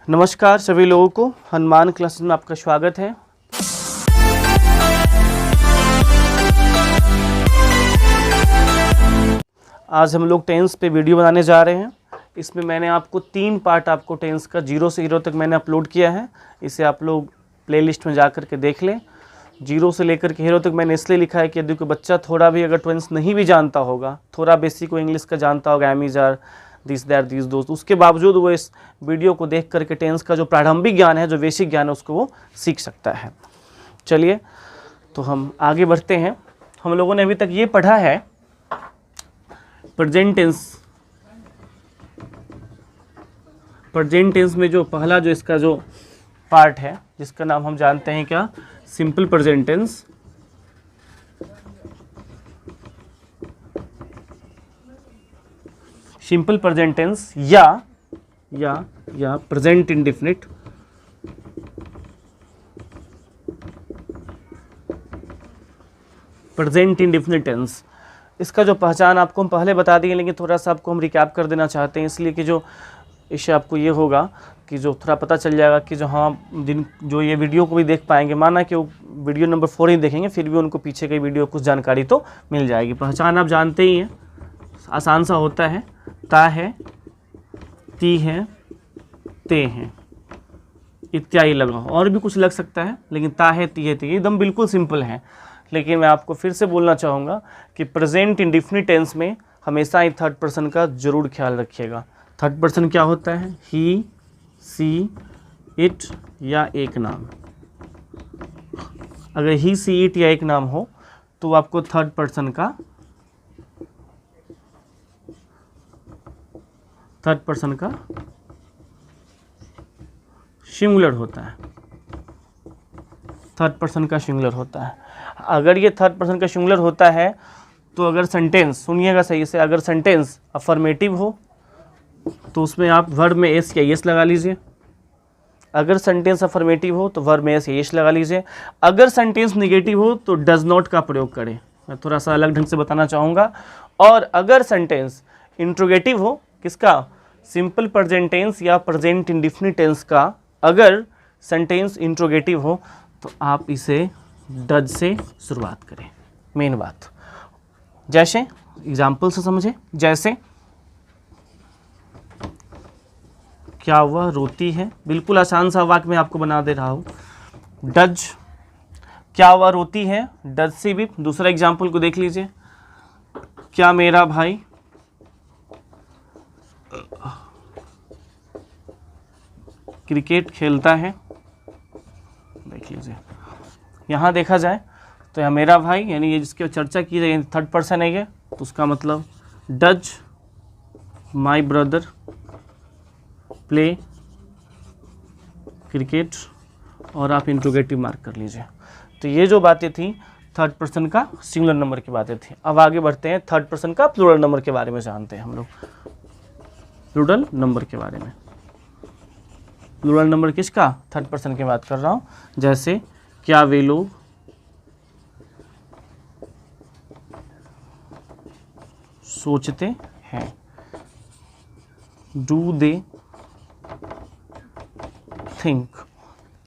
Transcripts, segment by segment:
नमस्कार सभी लोगों को, हनुमान क्लासेस में आपका स्वागत है। आज हम लोग टेंस पे वीडियो बनाने जा रहे हैं। इसमें मैंने आपको 3 पार्ट आपको टेंस का 0 से हीरो तक मैंने अपलोड किया है। इसे आप लोग प्लेलिस्ट में जा कर के देख लें। 0 से लेकर के हीरो तक मैंने इसलिए लिखा है कि यदि कोई बच्चा थोड़ा भी अगर टेंस नहीं भी जानता होगा, थोड़ा बेसिक को इंग्लिश का जानता होगा, एमीजार दिस दैट दिस दोस्त, उसके बावजूद वो इस वीडियो को देख करके टेंस का जो प्रारंभिक ज्ञान है, जो बेसिक ज्ञान है, उसको वो सीख सकता है। चलिए तो हम आगे बढ़ते हैं। हम लोगों ने अभी तक ये पढ़ा है प्रेजेंट टेंस। प्रेजेंट टेंस में जो पहला जो इसका जो पार्ट है, जिसका नाम हम जानते हैं क्या, simple present tense. Simple present tense या present indefinite. Present indefinite tense, इसका जो पहचान आपको हम पहले बता दिए, लेकिन थोड़ा सा आपको हम रिकैप कर देना चाहते हैं, इसलिए कि जो इससे आपको ये होगा कि जो थोड़ा पता चल जाएगा कि जो जो ये वीडियो को भी देख पाएंगे, माना कि वो वीडियो नंबर 4 ही देखेंगे, फिर भी उनको पीछे के वीडियो कुछ जानकारी तो मिल जाएगी। पहचान आप जानते ही हैं, आसान सा होता है, ता है, ती है, ते हैं इत्यादि लगा। और भी कुछ लग सकता है, लेकिन ता है, ती है, ते एकदम बिल्कुल सिंपल है। लेकिन मैं आपको फिर से बोलना चाहूँगा कि प्रेजेंट इंडेफिनिट टेंस में हमेशा ही थर्ड पर्सन का जरूर ख्याल रखिएगा। थर्ड पर्सन क्या होता है? ही, सी, इट या एक नाम। अगर ही, सी, इट या एक नाम हो तो आपको थर्ड पर्सन का सिंगुलर होता है। थर्ड पर्सन का सिंगुलर होता है। अगर ये थर्ड पर्सन का सिंगुलर होता है तो अगर सेंटेंस, सुनिएगा सही से, अगर सेंटेंस अफर्मेटिव हो तो उसमें आप वर्ब में एस या एस लगा लीजिए। अगर सेंटेंस अफर्मेटिव हो तो वर्ब में एस या एस लगा लीजिए। अगर सेंटेंस निगेटिव हो तो डज नॉट का प्रयोग करें। मैं थोड़ा सा अलग ढंग से बताना चाहूँगा। और अगर सेंटेंस इंट्रोगेटिव हो, किसका? सिंपल प्रेजेंट टेंस या प्रेजेंट इंडेफिनिट टेंस का अगर सेंटेंस इंट्रोगेटिव हो तो आप इसे डज से शुरुआत करें। मेन बात, जैसे एग्जाम्पल से समझे, जैसे क्या वह रोती है, बिल्कुल आसान सा वाक्य मैं आपको बना दे रहा हूँ। डज, क्या वह रोती है, डज से भी। दूसरा एग्जाम्पल को देख लीजिए, क्या मेरा भाई क्रिकेट खेलता है। देख लीजिए, यहाँ देखा जाए तो यहाँ मेरा भाई, यानी ये जिसकी चर्चा की जाए, थर्ड पर्सन है ये, तो उसका मतलब does my brother play cricket, और आप इंट्रोगेटिव मार्क कर लीजिए। तो ये जो बातें थी थर्ड पर्सन का सिंगुलर नंबर की बातें थी। अब आगे बढ़ते हैं, थर्ड पर्सन का प्लूरल नंबर के बारे में जानते हैं हम लोग। प्लूरल नंबर के बारे में, प्लूरल नंबर किसका? थर्ड पर्सन की बात कर रहा हूँ। जैसे क्या वे लोग सोचते हैं, डू दे थिंक।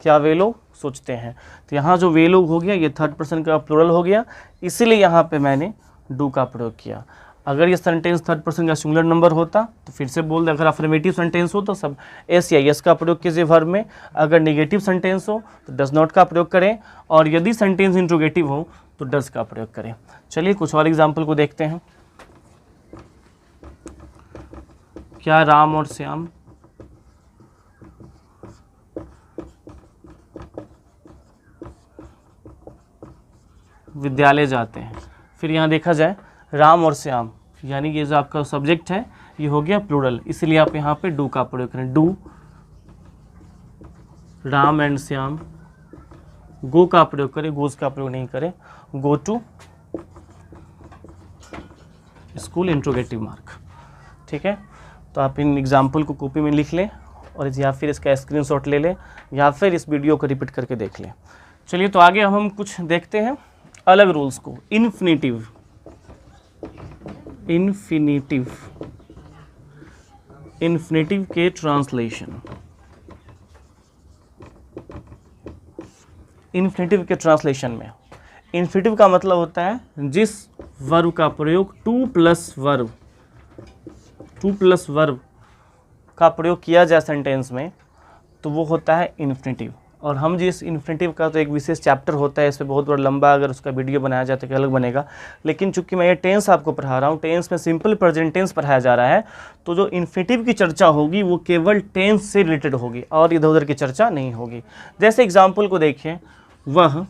क्या वे लोग सोचते हैं, तो यहाँ जो वे लोग हो गया, ये थर्ड पर्सन का प्लूरल हो गया, इसीलिए यहाँ पे मैंने डू का प्रयोग किया। अगर ये सेंटेंस थर्ड पर्सन का सिंगुलर नंबर होता तो फिर से बोल दे, अगर अफर्मेटिव सेंटेंस हो तो सब एस या एस का प्रयोग कीजिए वर्ब में। अगर नेगेटिव सेंटेंस हो तो डज नॉट का प्रयोग करें, और यदि सेंटेंस इंट्रोगेटिव हो तो डज का प्रयोग करें। चलिए कुछ और एग्जाम्पल को देखते हैं। क्या राम और श्याम विद्यालय जाते हैं। फिर यहाँ देखा जाए राम और श्याम, यानी ये जो आपका सब्जेक्ट है ये हो गया प्लूरल, इसलिए आप यहाँ पे डू का प्रयोग करें। Do Ram and Shyam, go का प्रयोग करें, गोज का प्रयोग नहीं करें, go to school, interrogative mark. ठीक है, तो आप इन एग्जाम्पल को कॉपी में लिख लें और या फिर इसका स्क्रीनशॉट ले लें, या फिर इस वीडियो को रिपीट करके देख लें। चलिए तो आगे हम कुछ देखते हैं अलग रूल्स को। इन्फिनिटिव, इन्फिनिटिव, इन्फिनिटिव के ट्रांसलेशन। इन्फिनेटिव के ट्रांसलेशन में। इन्फिनेटिव का मतलब होता है जिस वर्ब का प्रयोग टू प्लस वर्ब का प्रयोग किया जाए सेंटेंस में, तो वो होता है इन्फिनेटिव। और हम जिस इन्फिनेटिव का तो एक विशेष चैप्टर होता है, इस पर बहुत बड़ा लंबा अगर उसका वीडियो बनाया जाए तो अलग बनेगा, लेकिन चूंकि मैं ये टेंस आपको पढ़ा रहा हूँ, टेंस में सिंपल प्रेजेंट टेंस पढ़ाया जा रहा है, तो जो इन्फिनेटिव की चर्चा होगी वो केवल टेंस से रिलेटेड होगी और इधर उधर की चर्चा नहीं होगी। जैसे एग्जाम्पल को देखिए, वह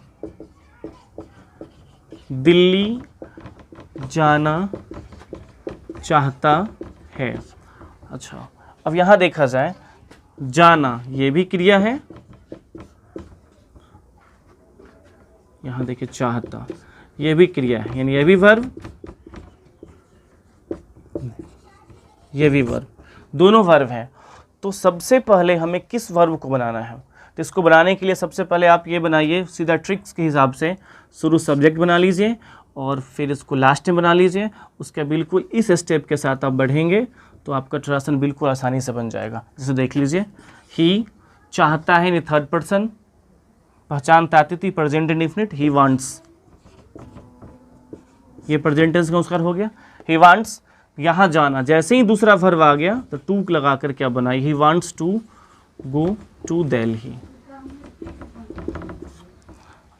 दिल्ली जाना चाहता है। अच्छा, अब यहाँ देखा जाए, जाना ये भी क्रिया है, यहाँ देखिए चाहता ये भी क्रिया है, यानी ये भी वर्ब, ये भी वर्ब, दोनों वर्ब हैं। तो सबसे पहले हमें किस वर्ब को बनाना है, तो इसको बनाने के लिए सबसे पहले आप ये बनाइए सीधा ट्रिक्स के हिसाब से, शुरू सब्जेक्ट बना लीजिए और फिर इसको लास्ट में बना लीजिए। उसके बिल्कुल इस स्टेप के साथ आप बढ़ेंगे तो आपका ट्रांसलेशन बिल्कुल आसानी से बन जाएगा। जैसे देख लीजिए, ही चाहता है, यानी थर्ड पर्सन, पहचान आती थी प्रेजेंट इंडेफिनिट, ही वांट्स, ये प्रेजेंट टेंस का उसका हो गया। ही वांट्स, यहाँ जाना, जैसे ही दूसरा वर्ब आ गया तो टू लगा कर क्या बनाई, he wants to go to Delhi.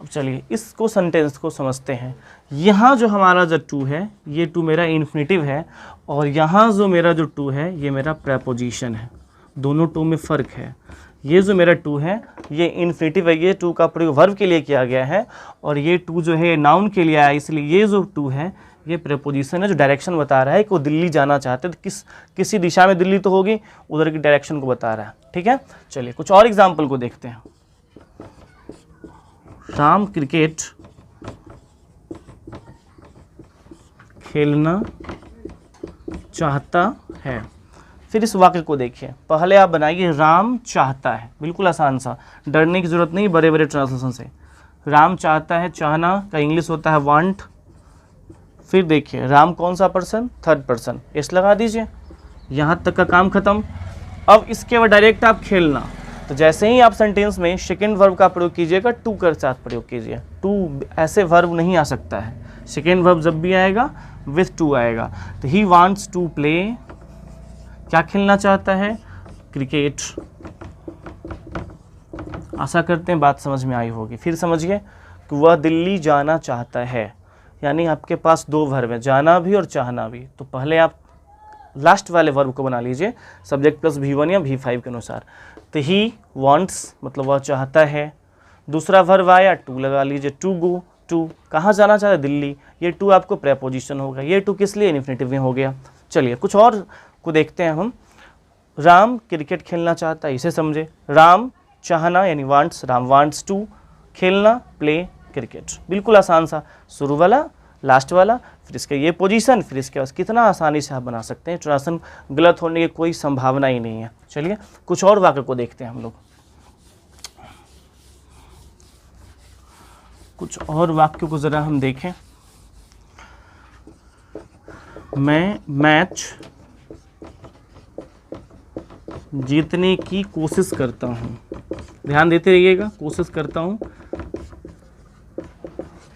अब चलिए इसको सेंटेंस को समझते हैं। यहाँ जो हमारा जो टू है, ये टू मेरा इन्फिनेटिव है, और यहाँ जो मेरा जो टू है ये मेरा प्रेपोजिशन है। दोनों टू में फ़र्क है। ये जो मेरा टू है ये इन्फिनेटिव है, ये टू का प्रयोग वर्ब के लिए किया गया है, और ये टू जो है नाउन के लिए आया, इसलिए ये जो टू है ये प्रेपोजिशन है जो डायरेक्शन बता रहा है कि वो दिल्ली जाना चाहते हैं, तो किसी दिशा में दिल्ली तो होगी, उधर की डायरेक्शन को बता रहा है। ठीक है, चलिए कुछ और एग्जाम्पल को देखते हैं। राम क्रिकेट खेलना चाहता है। फिर इस वाक्य को देखिए, पहले आप बनाइए राम चाहता है, बिल्कुल आसान सा, डरने की जरूरत नहीं बड़े बड़े ट्रांसलेशन से। राम चाहता है, चाहना का इंग्लिश होता है वांट। फिर देखिए राम कौन सा पर्सन, थर्ड पर्सन, एस लगा दीजिए, यहाँ तक का काम खत्म। अब इसके बाद डायरेक्ट आप खेलना, तो जैसे ही आप सेंटेंस में सेकेंड वर्ब का प्रयोग कीजिएगा टू के साथ प्रयोग कीजिए। टू ऐसे वर्ब नहीं आ सकता है, सेकेंड वर्ब जब भी आएगा विथ टू आएगा। तो ही वांट्स टू प्ले, क्या खेलना चाहता है, क्रिकेट। आशा करते हैं बात समझ में आई होगी। फिर समझिए कि वह दिल्ली जाना चाहता है, यानी आपके पास दो वर्ब है, जाना भी और चाहना भी। तो पहले आप लास्ट वाले वर्ब को बना लीजिए सब्जेक्ट प्लस V1 या V5 के अनुसार। तो ही वांट्स मतलब वह चाहता है, दूसरा वर्ब आया टू लगा लीजिए, टू गो, टू कहाँ जाना चाहता है, दिल्ली। ये टू आपको प्रेपोजिशन होगा, ये टू किस लिए, इन्फिनेटिव में हो गया। चलिए कुछ और को देखते हैं हम। राम क्रिकेट खेलना चाहता है, इसे समझे। राम चाहना यानी वांट्स, राम वांट्स टू, खेलना प्ले क्रिकेट, बिल्कुल आसान सा, शुरू वाला लास्ट वाला, फिर इसके ये पोजीशन, फिर इसके बाद कितना आसानी से आप बना सकते हैं। ट्रांसलेशन गलत होने की कोई संभावना ही नहीं है। चलिए कुछ और वाक्य को देखते हैं हम लोग। कुछ और वाक्यों को ज़रा हम देखें। मैं मैच जीतने की कोशिश करता हूँ, ध्यान देते रहिएगा, कोशिश करता हूँ।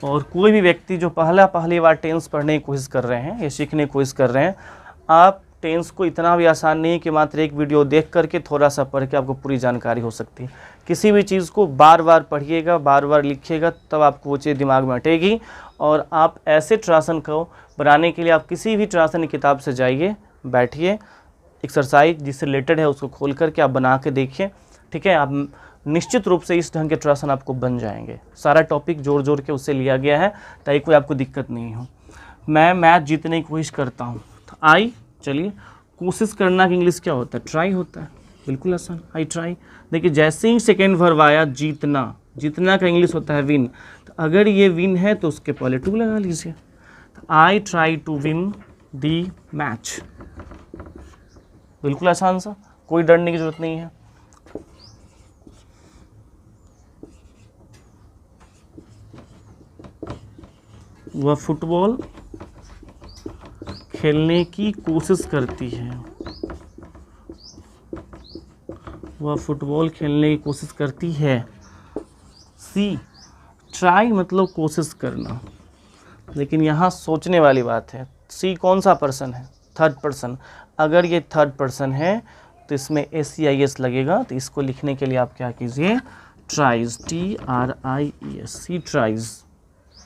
और कोई भी व्यक्ति जो पहली बार टेंस पढ़ने की कोशिश कर रहे हैं या सीखने की कोशिश कर रहे हैं, आप टेंस को इतना भी आसान नहीं है कि मात्र एक वीडियो देख करके थोड़ा सा पढ़ के आपको पूरी जानकारी हो सकती है। किसी भी चीज़ को बार बार पढ़िएगा, बार बार लिखिएगा, तब आपको वो चीज़ दिमाग में हटेगी। और आप ऐसे ट्रांसलेशन को बनाने के लिए आप किसी भी ट्रांसलेशन की किताब से जाइए, बैठिए, एक्सरसाइज जिससे रिलेटेड है उसको खोल करके आप बना के देखिए। ठीक है, आप निश्चित रूप से इस ढंग के ट्रांसलेशन आपको बन जाएंगे। सारा टॉपिक जोड़ जोड़ के उससे लिया गया है ताकि कोई आपको दिक्कत नहीं हो। मैं मैच जीतने की कोशिश करता हूँ, तो आई, चलिए कोशिश करना की इंग्लिश क्या होता है, ट्राई होता है, बिल्कुल आसान, आई ट्राई। देखिए जैसे ही सेकेंड वर्ब आया जीतना, जीतना का इंग्लिश होता है विन, तो अगर ये विन है तो उसके पहले टू लगा लीजिए, तो I try to win the match, बिल्कुल आसान सा, कोई डरने की जरूरत नहीं है। वह फुटबॉल खेलने की कोशिश करती है, वह फुटबॉल खेलने की कोशिश करती है। सी ट्राई मतलब कोशिश करना, लेकिन यहाँ सोचने वाली बात है। सी कौन सा पर्सन है? Third person. अगर ये थर्ड पर्सन है तो इसमें SEIS लगेगा, तो इसको लिखने के लिए आप क्या कीजिए, ट्राइज, TRIES, सी ट्राइज।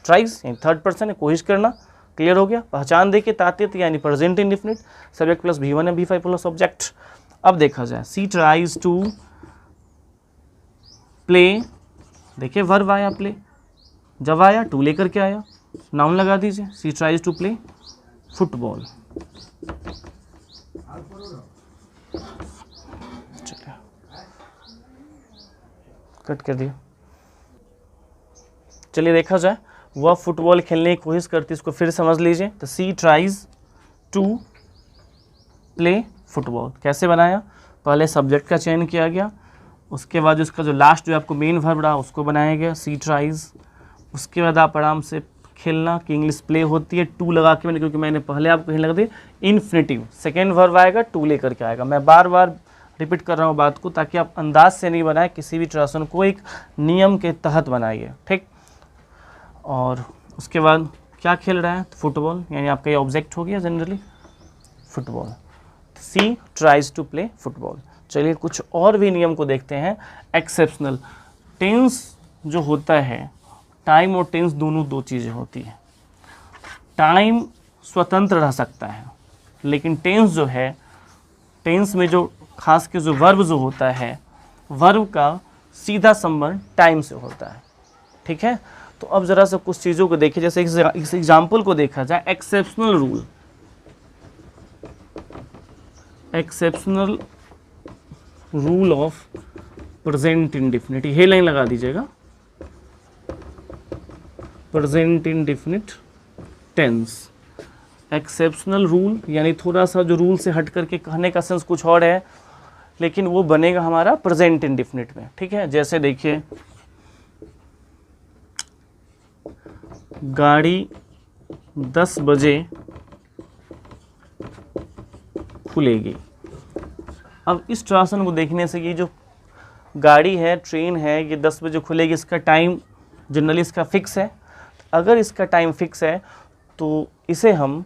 ट्राइज यानी थर्ड पर्सन है, कोशिश करना। क्लियर हो गया? पहचान दे के तातित यानी present indefinite, subject plus V1 है, V5 प्लस ऑब्जेक्ट। अब देखा जाए, सी ट्राइज टू प्ले, देखिए वर्ब आया प्ले, जब आया टू लेकर के आया, नाउन लगा दीजिए, सी ट्राइज टू प्ले फुटबॉल। चलिए कट कर दिया। चलिए देखा जाए, वह फुटबॉल खेलने की कोशिश करती है, इसको फिर समझ लीजिए। तो सी ट्राइज टू प्ले फुटबॉल कैसे बनाया? पहले सब्जेक्ट का चयन किया गया, उसके बाद उसका जो लास्ट जो आपको मेन वर्ब रहा उसको बनाया गया, सी ट्राइज। उसके बाद आप आराम से खेलना की इंग्लिश प्ले होती है, टू लगा के मैंने, क्योंकि मैंने पहले आपको कहीं लगा दी इन्फिनिटिव, सेकेंड वर्ब आएगा टू लेकर के आएगा। मैं बार बार रिपीट कर रहा हूँ बात को, ताकि आप अंदाज से नहीं बनाए, किसी भी ट्रांसलेशन को एक नियम के तहत बनाइए, ठीक। और उसके बाद क्या खेल रहा है? तो फुटबॉल, यानी आपका ये ऑब्जेक्ट हो गया generally football. She tries to play football. चलिए कुछ और भी नियम को देखते हैं। एक्सेप्शनल टेंस जो होता है, टाइम और टेंस दोनों दो चीज़ें होती हैं। टाइम स्वतंत्र रह सकता है, लेकिन टेंस जो है, टेंस में जो खास के जो वर्ब जो होता है, वर्ब का सीधा संबंध टाइम से होता है, ठीक है। तो अब ज़रा सा कुछ चीज़ों को देखिए, जैसे इस एग्जाम्पल को देखा जाए, exceptional rule, exceptional rule of present indefinite, ये लाइन लगा दीजिएगा, present indefinite tense. Exceptional rule यानी थोड़ा सा जो रूल से हट करके कहने का सेंस कुछ और है, लेकिन वो बनेगा हमारा प्रेजेंट इंडिफिनिट में, ठीक है। जैसे देखिए, गाड़ी 10 बजे खुलेगी। अब इस ट्रांसलेशन को देखने से ये जो गाड़ी है, ट्रेन है, ये 10 बजे खुलेगी, इसका टाइम जनरली इसका फिक्स है। अगर इसका टाइम फिक्स है तो इसे हम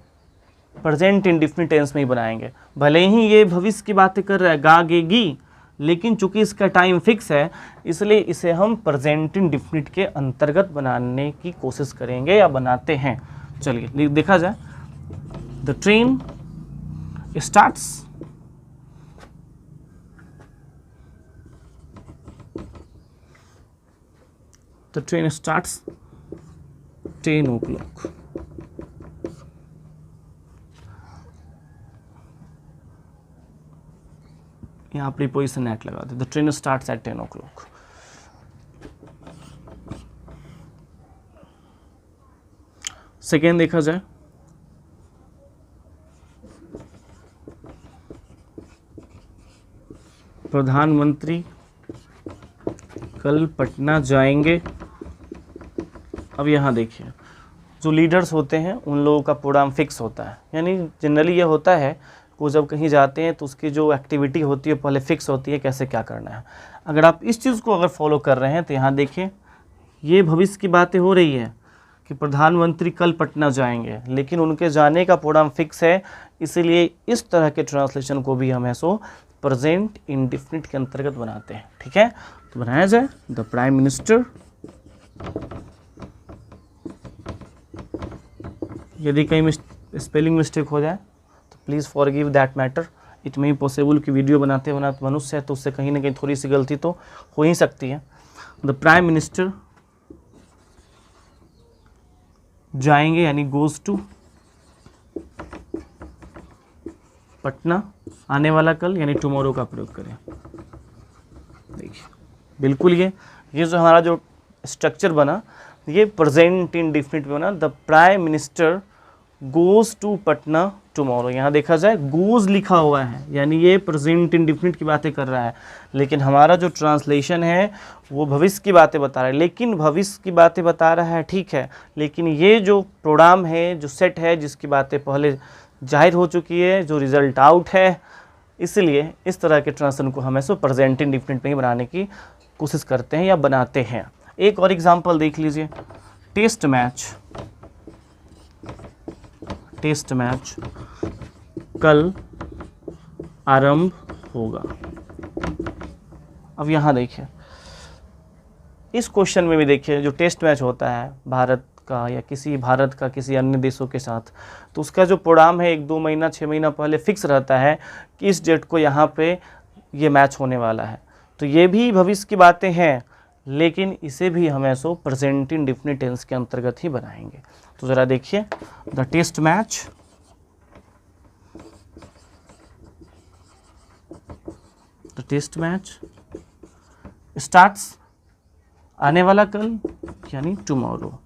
प्रेजेंट इंडिफिनिट टेंस में ही बनाएंगे। भले ही ये भविष्य की बातें कर रहा है, गागेगी, लेकिन चूंकि इसका टाइम फिक्स है, इसलिए इसे हम प्रेजेंट इंडिफिनिट के अंतर्गत बनाने की कोशिश करेंगे या बनाते हैं। चलिए देखा जाए, the train starts, the train starts 10 o'clock। यहाँ प्रीपोजिशन एट लगा दे, the train starts at 10 o'clock। Second देखा जाए, प्रधानमंत्री कल पटना जाएंगे। अब यहाँ देखिए, जो लीडर्स होते हैं उन लोगों का प्रोग्राम फिक्स होता है, यानी जनरली ये होता है वो जब कहीं जाते हैं तो उसकी जो एक्टिविटी होती है पहले फिक्स होती है, कैसे क्या करना है। अगर आप इस चीज़ को अगर फॉलो कर रहे हैं तो यहाँ देखिए, ये भविष्य की बातें हो रही है कि प्रधानमंत्री कल पटना जाएंगे, लेकिन उनके जाने का प्रोग्राम फिक्स है, इसीलिए इस तरह के ट्रांसलेशन को भी हम ऐसो प्रेजेंट इंडिफिनिट के अंतर्गत बनाते हैं, ठीक है। तो बनाया जाए, द प्राइम मिनिस्टर, यदि कहीं स्पेलिंग मिस्टेक हो जाए तो please forgive that matter, it may possible कि वीडियो बनाते बनाते मनुष्य है तो उससे कहीं ना कहीं थोड़ी सी गलती तो हो ही सकती है। द प्राइम मिनिस्टर जाएंगे यानी गोज टू पटना, आने वाला कल यानी टुमारो का प्रयोग करें। देखिए बिल्कुल ये जो हमारा जो स्ट्रक्चर बना, ये प्रेजेंट इंडिफिनिट बना, the prime minister goes to Patna tomorrow. यहाँ देखा जाए गोज लिखा हुआ है, यानी ये प्रेजेंट इंडिफिनिट की बातें कर रहा है, लेकिन हमारा जो ट्रांसलेशन है वो भविष्य की बातें बता रहा है। लेकिन भविष्य की बातें बता रहा है, ठीक है, लेकिन ये जो प्रोग्राम है, जो सेट है, जिसकी बातें पहले जाहिर हो चुकी है, जो रिजल्ट आउट है, इसलिए इस तरह के ट्रांसलेशन को हमें प्रेजेंट इंडिफिनिट में ही बनाने की कोशिश करते हैं या बनाते हैं। एक और एग्जाम्पल देख लीजिए, टेस्ट मैच कल आरंभ होगा। अब यहाँ देखिए, इस क्वेश्चन में भी देखिए जो टेस्ट मैच होता है भारत का या भारत का किसी अन्य देशों के साथ, तो उसका जो प्रोग्राम है 1-2 महीना 6 महीना पहले फिक्स रहता है कि इस डेट को यहाँ पे ये मैच होने वाला है। तो ये भी भविष्य की बातें हैं, लेकिन इसे भी हम ऐसो प्रेजेंट इंडेफिनिट टेंस के अंतर्गत ही बनाएंगे। तो ज़रा देखिए, द टेस्ट मैच स्टार्ट्स, आने वाला कल यानी टुमारो।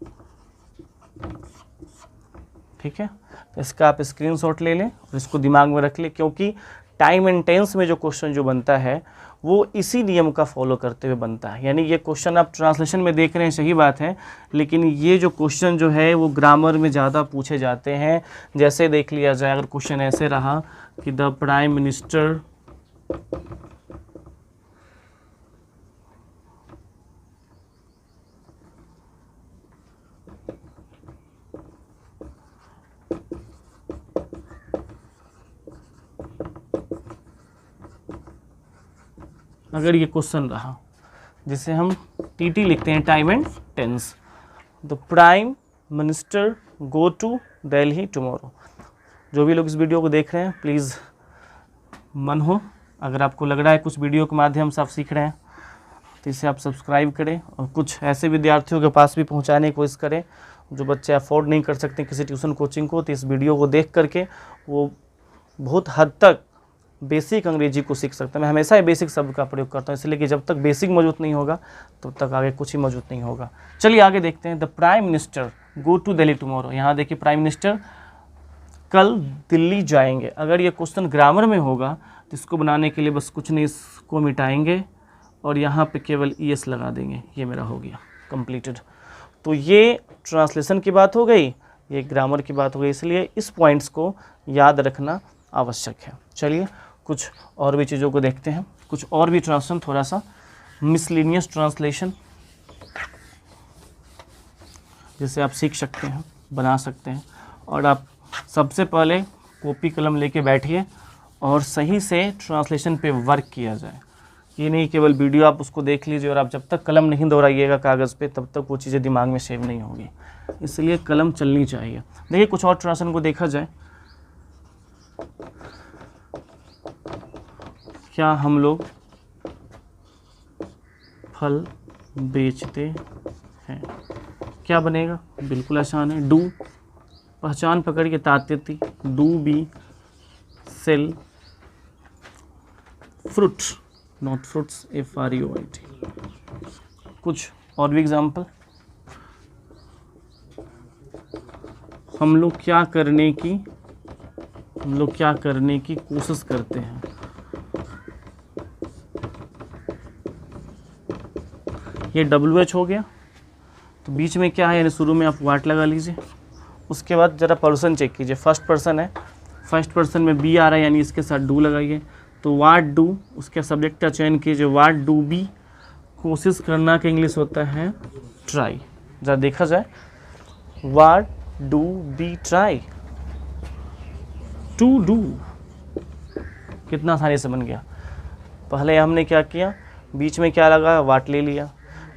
ठीक है, तो इसका आप स्क्रीनशॉट ले लें और इसको दिमाग में रख लें, क्योंकि टाइम एंड टेंस में जो क्वेश्चन जो बनता है वो इसी नियम का फॉलो करते हुए बनता है। यानी ये क्वेश्चन आप ट्रांसलेशन में देख रहे हैं, सही बात है, लेकिन ये जो क्वेश्चन जो है वो ग्रामर में ज़्यादा पूछे जाते हैं। जैसे देख लिया जाए, अगर क्वेश्चन ऐसे रहा कि द प्राइम मिनिस्टर अगर ये क्वेश्चन रहा जिसे हम टीटी लिखते हैं, time and tense, the prime minister go to Delhi tomorrow. जो भी लोग इस वीडियो को देख रहे हैं, प्लीज़ मन हो, अगर आपको लग रहा है कुछ वीडियो के माध्यम से आप सीख रहे हैं तो इसे आप सब्सक्राइब करें और कुछ ऐसे विद्यार्थियों के पास भी पहुंचाने की कोशिश करें जो बच्चे अफोर्ड नहीं कर सकते किसी ट्यूशन कोचिंग को। तो इस वीडियो को देख करके वो बहुत हद तक बेसिक अंग्रेजी को सीख सकते हैं। मैं हमेशा ही बेसिक शब्द का प्रयोग करता हूँ, इसलिए कि जब तक बेसिक मौजूद नहीं होगा तब तक आगे कुछ ही मौजूद नहीं होगा। चलिए आगे देखते हैं, the prime minister go to Delhi tomorrow. यहाँ देखिए, प्राइम मिनिस्टर कल दिल्ली जाएंगे। अगर ये क्वेश्चन ग्रामर में होगा तो इसको बनाने के लिए बस कुछ नहीं, इसको मिटाएंगे और यहाँ पे केवल ES लगा देंगे, ये मेरा हो गया कंप्लीटेड। तो ये ट्रांसलेशन की बात हो गई, ये ग्रामर की बात हो गई, इसलिए इस पॉइंट्स को याद रखना आवश्यक है। चलिए कुछ और भी चीज़ों को देखते हैं, कुछ और भी ट्रांसलेशन, थोड़ा सा मिसलिनियस ट्रांसलेशन जिसे आप सीख सकते हैं, बना सकते हैं। और आप सबसे पहले कॉपी कलम लेके बैठिए और सही से ट्रांसलेशन पे वर्क किया जाए। ये नहीं केवल वीडियो आप उसको देख लीजिए और आप जब तक कलम नहीं दोहराइएगा कागज़ पे तब तक वो चीज़ें दिमाग में सेव नहीं होगी, इसलिए कलम चलनी चाहिए। देखिए कुछ और ट्रांसलेशन को देखा जाए, क्या हम लोग फल बेचते हैं, क्या बनेगा, बिल्कुल आसान है, डू, पहचान पकड़िए तात्यती, do be sell fruit, not fruits, FRUIT। कुछ और भी एग्जाम्पल, हम लोग क्या करने की कोशिश करते हैं। ये WH हो गया, तो बीच में क्या है, यानी शुरू में आप वाट लगा लीजिए। उसके बाद ज़रा पर्सन चेक कीजिए, फर्स्ट पर्सन है, फर्स्ट पर्सन में बी आ रहा है, यानी इसके साथ डू लगाइए। तो वाट डू, उसके सब्जेक्ट का चयन कीजिए, वाट डू बी, कोशिश करना का इंग्लिश होता है ट्राई। जरा देखा जाए, what do be try, to do, कितना आसानी से बन गया। पहले हमने क्या किया, बीच में क्या लगा, वाट ले लिया।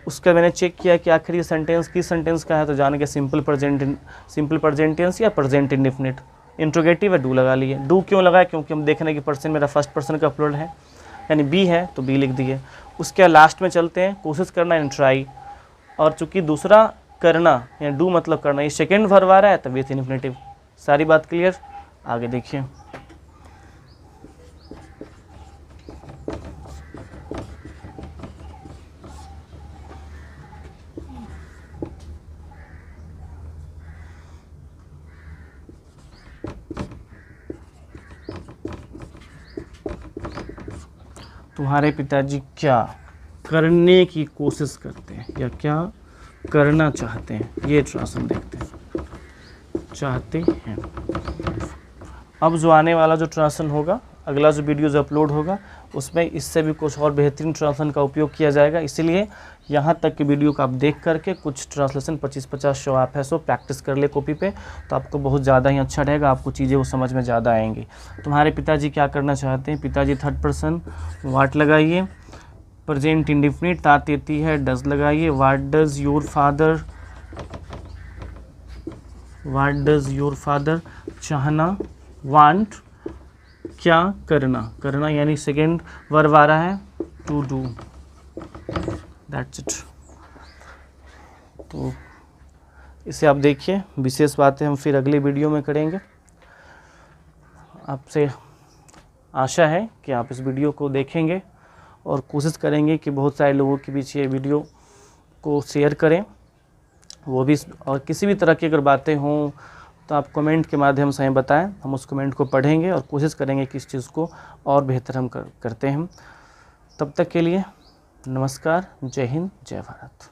उसका मैंने चेक किया कि आखिर ये सेंटेंस किस सेंटेंस का है, तो जान के सिंपल प्रेजेंट टेंस या प्रेजेंट इंडेफिनिट। इंट्रोगेटिव है, डू लगा लिए। डू क्यों लगाया, क्योंकि हम देख रहे हैं कि पर्सन मेरा फर्स्ट पर्सन का प्लूरल है, यानी बी है तो बी लिख दिए। उसके लास्ट में चलते हैं, कोशिश करना यानी ट्राई, और चूंकि दूसरा करना यानी डू मतलब करना, ये सेकेंड वर्ब आ रहा है तो विथ इन्फिनेटिव। सारी बात क्लियर, आगे देखिए। तुम्हारे पिताजी क्या करने की कोशिश करते हैं या क्या करना चाहते हैं, ये ट्रांसलेशन देखते हैं, चाहते हैं। अब जो आने वाला जो ट्रांसलेशन होगा, अगला जो वीडियो जो अपलोड होगा उसमें इससे भी कुछ और बेहतरीन ट्रांसलेशन का उपयोग किया जाएगा। इसीलिए यहाँ तक की वीडियो को आप देख करके कुछ ट्रांसलेशन 25-50 शो आप है सो प्रैक्टिस कर ले कॉपी पे, तो आपको बहुत ज़्यादा ही अच्छा रहेगा, आपको चीज़ें वो समझ में ज़्यादा आएंगी। तुम्हारे पिताजी क्या करना चाहते हैं? पिताजी थर्ड पर्सन, वाट लगाइए। प्रेजेंट इंडिफिनिट ता देती है, डज लगाइए। वाट डज योर फादर चाहना, वांट क्या करना, करना यानी सेकेंड वर्ब आ रहा है टू डू, दैट्स इट। तो इसे आप देखिए, विशेष बातें हम फिर अगले वीडियो में करेंगे। आपसे आशा है कि आप इस वीडियो को देखेंगे और कोशिश करेंगे कि बहुत सारे लोगों के बीच ये वीडियो को शेयर करें, वो भी। और किसी भी तरह की अगर बातें हों तो आप कमेंट के माध्यम से हमें बताएं, हम उस कमेंट को पढ़ेंगे और कोशिश करेंगे कि इस चीज़ को और बेहतर हम करते हैं। तब तक के लिए नमस्कार, जय हिंद, जय भारत।